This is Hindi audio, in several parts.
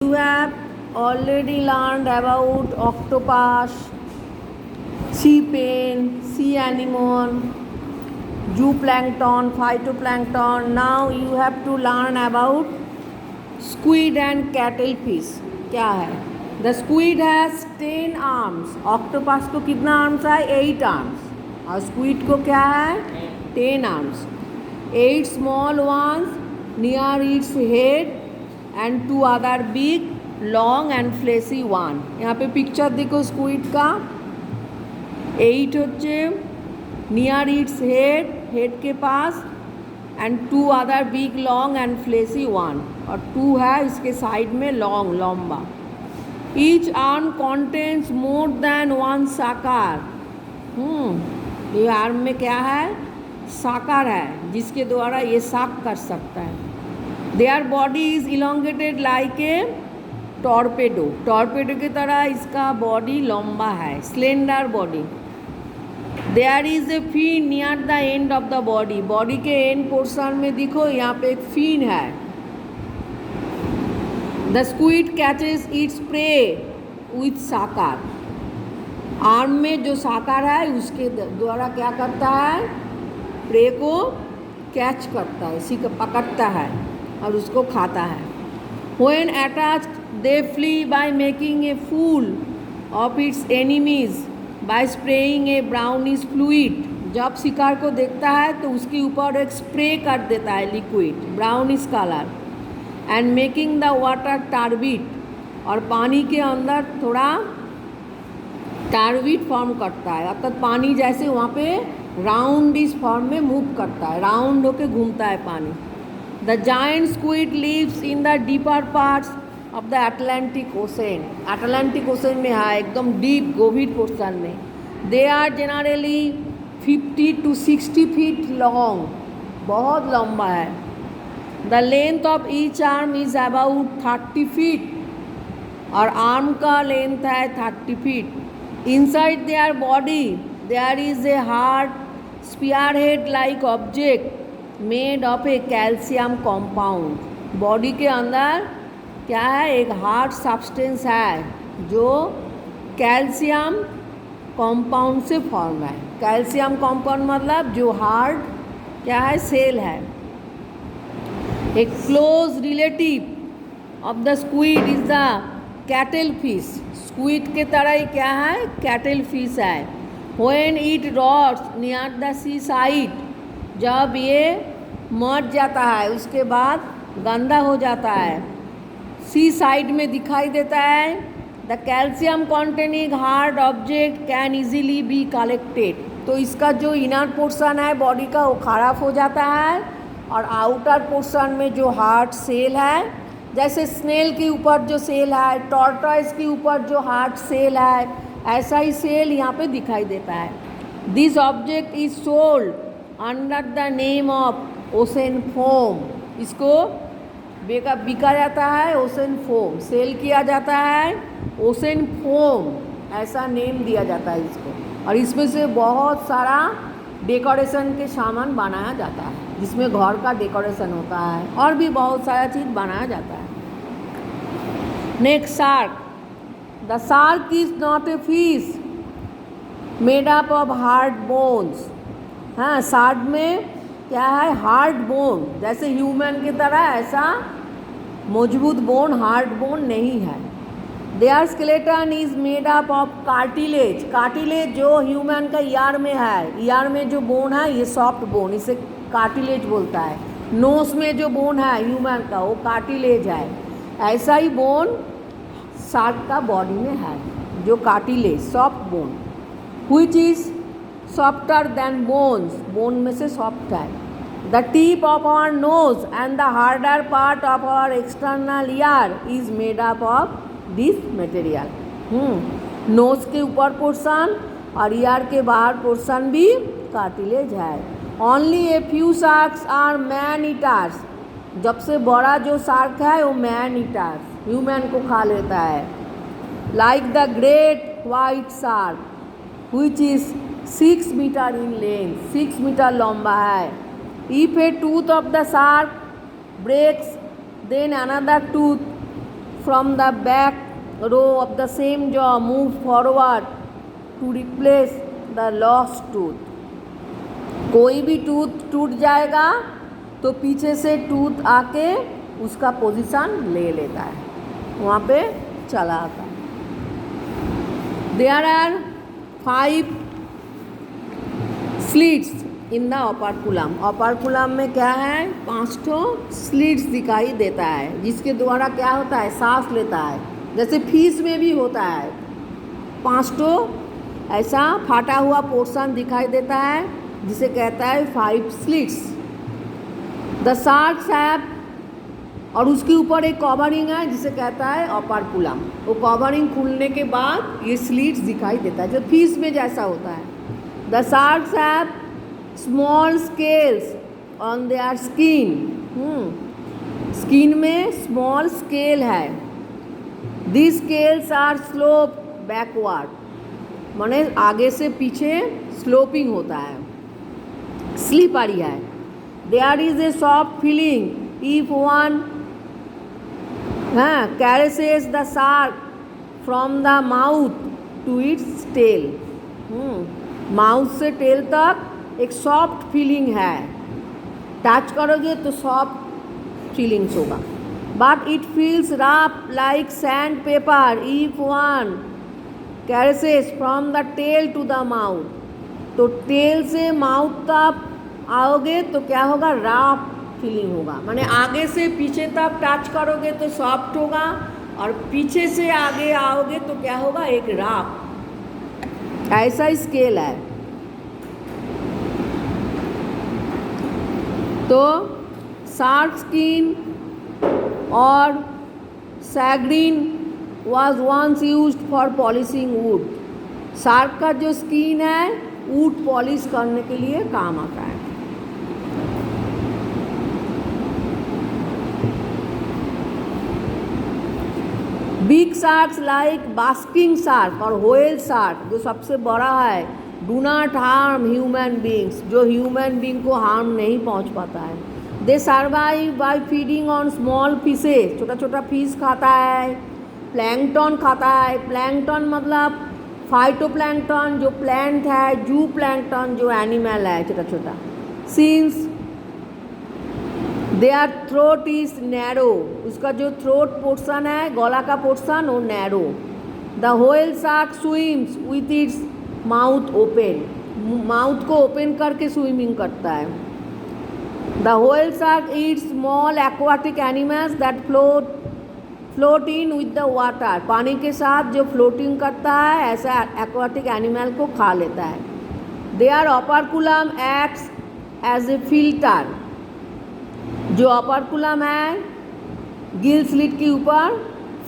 you have already learned about octopus, sea pen, sea animal, zooplankton, phytoplankton. Now you have to learn about squid and cuttlefish. क्या है? The squid has 10 arms. Octopus को कितना arms है? 8 arms. और squid को क्या है? 10 arms. 8 small ones near its head and 2 other big, long and fleshy one. यहाँ पे पिक्चर देखो squid का. 8 होच्छे near its head के पास and 2 other big, long and fleshy one. और 2 है इसके साइड में long, लंबा. Each arm contains more than one साकार. ये आर्म में क्या है? साकार है जिसके द्वारा ये साक कर सकता है. Their body is elongated like a torpedo. Torpedo की तरह इसका बॉडी लंबा है, slender body. There is a fin near the end of the body. Body के एंड पोर्शन में देखो यहाँ पे एक फिन है. The squid catches its prey with साकार. आर्म में जो साकार है उसके द्वारा क्या करता है? प्रे को कैच करता है, इसी को पकड़ता है और उसको खाता है. When attacked, they flee by making a fool of its enemies by spraying a brownish fluid. जब शिकार को देखता है तो उसके ऊपर एक स्प्रे कर देता है liquid brownish colour and making the water turbid. और पानी के अंदर थोड़ा टार्बिड फॉर्म करता है, अर्थात पानी जैसे वहाँ पे राउंड इस फॉर्म में मूव करता है, राउंड होके घूमता है पानी. The giant squid lives in the deeper parts of the Atlantic Ocean. Atlantic Ocean में है एकदम डीप गभीर पोर्शन में. They are generally 50 to 60 feet long, बहुत लंबा है. The length of each arm is about 30 feet. और आर्म का लेंथ है 30 feet. Inside their body there is a hard spearhead like object made of a calcium compound. Body के अंदर क्या है? एक हार्ड सब्सटेंस है जो कैल्शियम कंपाउंड से फॉर्म है. कैल्शियम कंपाउंड मतलब जो हार्ड क्या है? सेल है. A close relative of the squid is the cuttlefish. Squid के तरह ही क्या है? कैटल फिश है. When it rots near the seaside, जब ये मर जाता है उसके बाद गंदा हो जाता है, सी साइड में दिखाई देता है. The calcium containing hard object can easily be collected. तो इसका जो इनर पोर्शन है बॉडी का वो खराब हो जाता है और आउटर पोर्शन में जो हार्ड सेल है, जैसे स्नेल के ऊपर जो सेल है, टॉर्टॉइस के ऊपर जो हार्ड सेल है, ऐसा ही सेल यहाँ पे दिखाई देता है. This object is sold under the name of ocean foam. इसको बिका जाता है ओशन फोम, सेल किया जाता है ओशन फोम, ऐसा नेम दिया जाता है इसको. और इसमें से बहुत सारा डेकोरेशन के सामान बनाया जाता है जिसमें घर का डेकोरेशन होता है और भी बहुत सारा चीज़ बनाया जाता है. Next shark. The shark is not a fish made up of hard bones. हाँ, शार्क में क्या है? हार्ड बोन, जैसे ह्यूमन की तरह ऐसा मजबूत बोन, हार्ड बोन नहीं है. Their skeleton is made up of cartilage. Cartilage जो ह्यूमन का ईयर में है, ईयर में जो बोन है ये सॉफ्ट बोन, इसे कार्टिलेज बोलता है. नोस में जो बोन है ह्यूमन का वो कार्टिलेज है. ऐसा ही बोन शार्क का बॉडी में है जो cartilage, soft bone, which is softer than bones. Bone में से सॉफ्ट है. The tip of our nose and the harder part of our external ear is made up of this material. Nose के ऊपर पोर्शन और ईयर के बाहर पोर्शन भी कार्टिलेज है. Only a few sharks are man eaters. जब से बड़ा जो शार्क है वो मैन ईटर्स, ह्यूमन को खा लेता है. Like the great white shark which is 6 metre in length. 6 metre लंबा है. If a tooth of the shark breaks then another tooth from the back row of the same jaw move forward to replace the lost tooth. कोई भी टूथ टूट जाएगा तो पीछे से टूथ आके उसका पोजीशन ले लेता है, वहाँ पे चला आता है. There are 5 slits in the operculum. operculum में क्या है, 5 ठो स्लिट्स दिखाई देता है जिसके द्वारा क्या होता है, सांस लेता है. जैसे फिश में भी होता है, 5 ठो ऐसा फाटा हुआ पोर्शन दिखाई देता है जिसे कहता है 5 स्लिट्स. द शार्क्स हैव, और उसके ऊपर एक कवरिंग है जिसे कहता है operculum. वो कवरिंग खुलने के बाद ये स्लिट्स दिखाई देता है जो फिश में जैसा होता है. The sharks have small scales on their skin. Skin में स्मॉल स्केल है. This scales are slope backward, माने आगे से पीछे स्लोपिंग होता है, स्लिपरी है. There is a soft feeling if one caresses the shark from the mouth to its tail. Mouth से टेल तक एक सॉफ्ट फीलिंग है, टच करोगे तो सॉफ्ट फीलिंग्स होगा. But it feels rough like sandpaper if one कैरेसेस from the tail to the mouth. तो टेल से माउथ तक आओगे तो क्या होगा, रफ फीलिंग होगा. माने आगे से पीछे तक टच करोगे तो सॉफ्ट होगा और पीछे से आगे आओगे तो क्या होगा, एक रफ. ऐसा स्केल है. तो शार्क स्किन और सैग्रीन was once used for polishing wood. Shark का जो स्किन है वुड पॉलिश करने के लिए काम आता है. Big sharks like basking shark और व्हेल शार्क जो सबसे बड़ा है, do not harm human beings, जो ह्यूमन बींग को हार्म नहीं पहुंच पाता है. They survive by feeding on small fishes, छोटा छोटा फिश खाता है. प्लैंकटन खाता है. प्लैंकटन मतलब फाइटोप्लैंकटन जो प्लांट है, जू प्लैंकटन जो एनिमल है छोटा छोटा. Since their throat is narrow, उसका जो थ्रोट पोर्शन है, गला का पोर्शन, वो narrow. The whale shark swims with its mouth open, mouth को ओपन करके स्विमिंग करता है. The whale shark eats small aquatic animals that float in with the water, पानी के साथ जो फ्लोटिंग करता है ऐसा एक्वाटिक एनिमल को खा लेता है. Their operculum acts as a filter, जो operculum है गिल स्लिट के ऊपर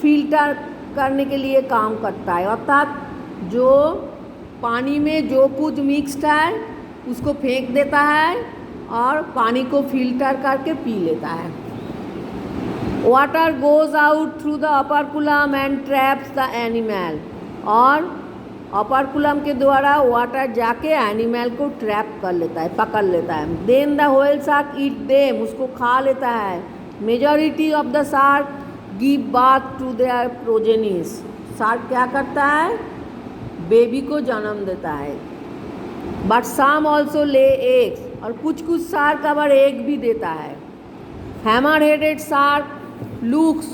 फिल्टर करने के लिए काम करता है. अर्थात जो पानी में जो कुछ मिक्स्ड है उसको फेंक देता है और पानी को फिल्टर करके पी लेता है. Water goes out through the operculum and traps the animal, और operculum के द्वारा वाटर जाके एनिमल को ट्रैप कर लेता है, पकड़ लेता है. Then the whale shark eat them, उसको खा लेता है. Majority of the shark give birth to their progenies, shark क्या करता है, बेबी को जन्म देता है. But some also lay eggs, और कुछ कुछ शार्क अगर एग भी देता है. Hammer headed shark looks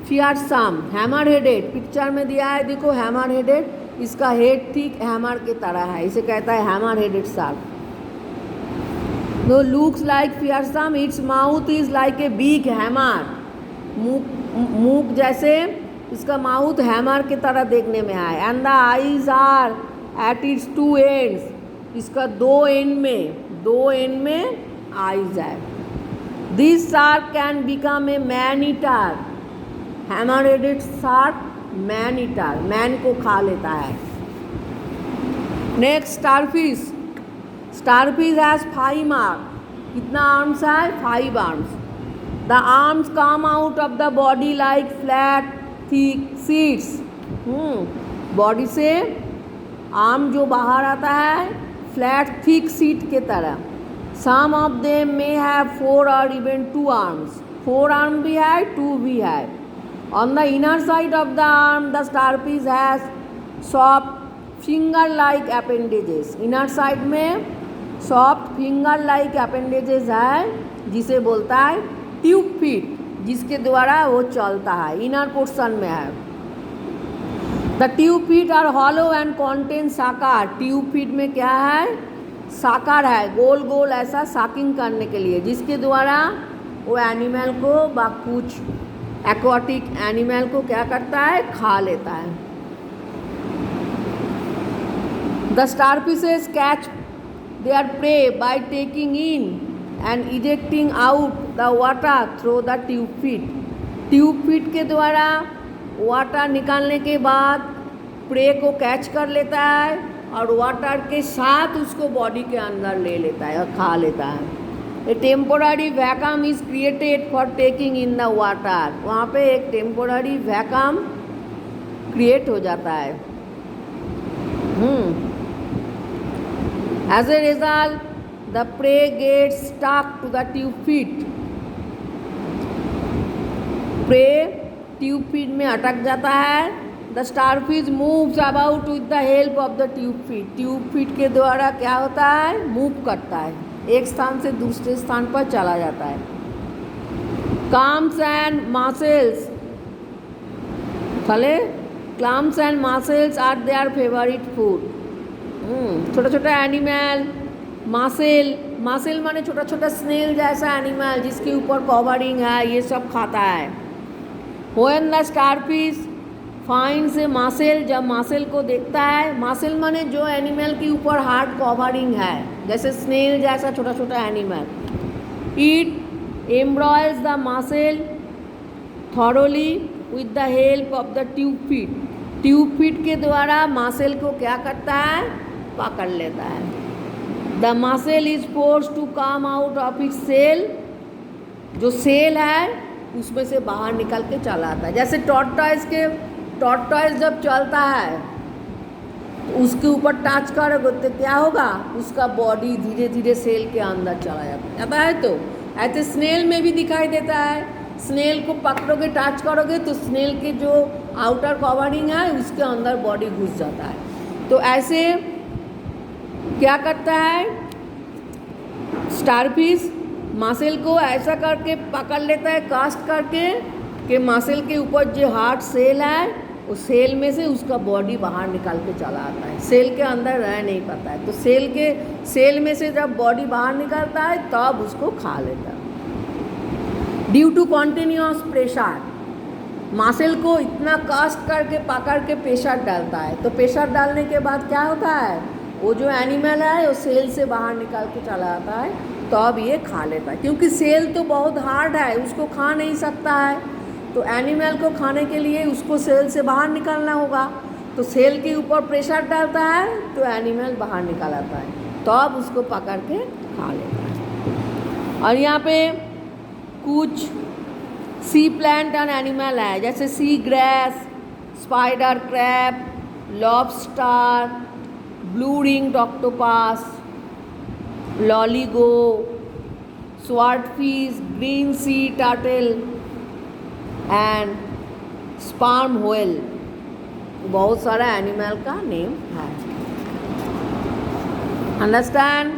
fearsome, hammer headed picture में दिया है, देखो हैमर हेडेड, इसका हेड ठीक हैमर की तरह है, इसे कहता है hammer headed shark. No looks like fearsome, its mouth is like a big hammer, मुख जैसे इसका माउथ हैमर की तरह देखने में है. And the eyes are at its 2 ends, इसका 2 एंड में आईज है. This shark can become a man eater, hammer headed shark man eater, man को खा लेता है. Next starfish. Starfish has 5 arms, कितना आर्म्स है, 5 arms. The arms come out of the body like flat thick seeds, body से आर्म जो बाहर आता है फ्लैट थिक सीड के तरह. सम ऑफ देम मे हैव 4 और इवन 2 आर्म्स, 4 आर्म भी है 2 भी है. On the inner side of the arm, the starfish has soft finger-like appendages. Inner side में soft finger-like appendages है, जिसे बोलता है ट्यूब फीट, जिसके द्वारा वो चलता है, इनर पोर्शन में है. The tube feet are hollow and contain suckers. Tube feet में क्या है? साकार है, गोल गोल ऐसा साकिंग करने के लिए, जिसके द्वारा वो एनिमल को व कुछ एक्वाटिक एनिमल को क्या करता है? खा लेता है. The starfishes catch their prey by taking in and ejecting out the water through the tube feet. Tube feet के द्वारा वाटर निकालने के बाद प्रे को कैच कर लेता है और वाटर के साथ उसको बॉडी के अंदर ले लेता है और खा लेता है. A temporary vacuum is created for taking in the water. वहाँ पे एक टेम्पोररी वैक्यूम क्रिएट हो जाता है. As a result the prey gets stuck to the tube feet. Prey tube feet में अटक जाता है. The starfish moves about with the help of the tube feet. Tube feet के द्वारा क्या होता है? मूव करता है, एक स्थान से दूसरे स्थान पर चला जाता है. Clams and mussels clams and mussels are their favourite food. छोटा छोटा एनिमल, मासेल माने छोटा छोटा स्नेल जैसा एनिमल जिसके ऊपर कवरिंग है, ये सब खाता है. व्हेन द स्टारफिश फाइंड्स ए मासेल, जब मासेल को देखता है, मासेल माने जो एनिमल के ऊपर हार्ड कवरिंग है, जैसे स्नेल जैसा छोटा छोटा animal, it embraces the mussel thoroughly with the help of the tube feet. Tube feet के द्वारा मासेल को क्या करता है? पकड़ लेता है. The mussel is force to come out of its shell. जो सेल है उसमें से बाहर निकल के चला आता है. जैसे टॉर्टॉइस जब चलता है तो उसके ऊपर टच करोगे तो क्या होगा? उसका बॉडी धीरे धीरे सेल के अंदर चला जाता है. तो ऐसे स्नेल में भी दिखाई देता है. स्नेल को पकड़ोगे, टच करोगे तो स्नेल के जो आउटर कवरिंग है उसके अंदर बॉडी घुस जाता है. तो ऐसे क्या करता है? स्टारफिश मासेल को ऐसा करके पकड़ लेता है, कास्ट करके, कि मासेल के ऊपर जो हार्ड सेल है उस सेल में से उसका बॉडी बाहर निकाल के चला आता है. सेल के अंदर रह नहीं पाता है. तो सेल में से जब बॉडी बाहर निकलता है तब उसको खा लेता है. ड्यू टू कॉन्टिन्यूअस प्रेशर, मासेल को इतना कास्ट करके पकड़ के प्रेशर डालता है. तो प्रेशर डालने के बाद क्या होता है? वो जो एनिमल है वो सेल से बाहर निकाल के चला आता है, तो अब ये खा लेता है. क्योंकि सेल तो बहुत हार्ड है, उसको खा नहीं सकता है. तो एनिमल को खाने के लिए उसको सेल से बाहर निकालना होगा. तो सेल के ऊपर प्रेशर डालता है तो एनिमल बाहर निकाल आता है, तो अब उसको पकड़ के खा लेता है. और यहाँ पे कुछ सी प्लांट एंड एनिमल है, जैसे sea grass, spider crab, lobster, blue ring octopus, loligo, swordfish, green sea turtle and sperm whale. बहुत सारा एनिमल का नेम है. अंडरस्टैंड?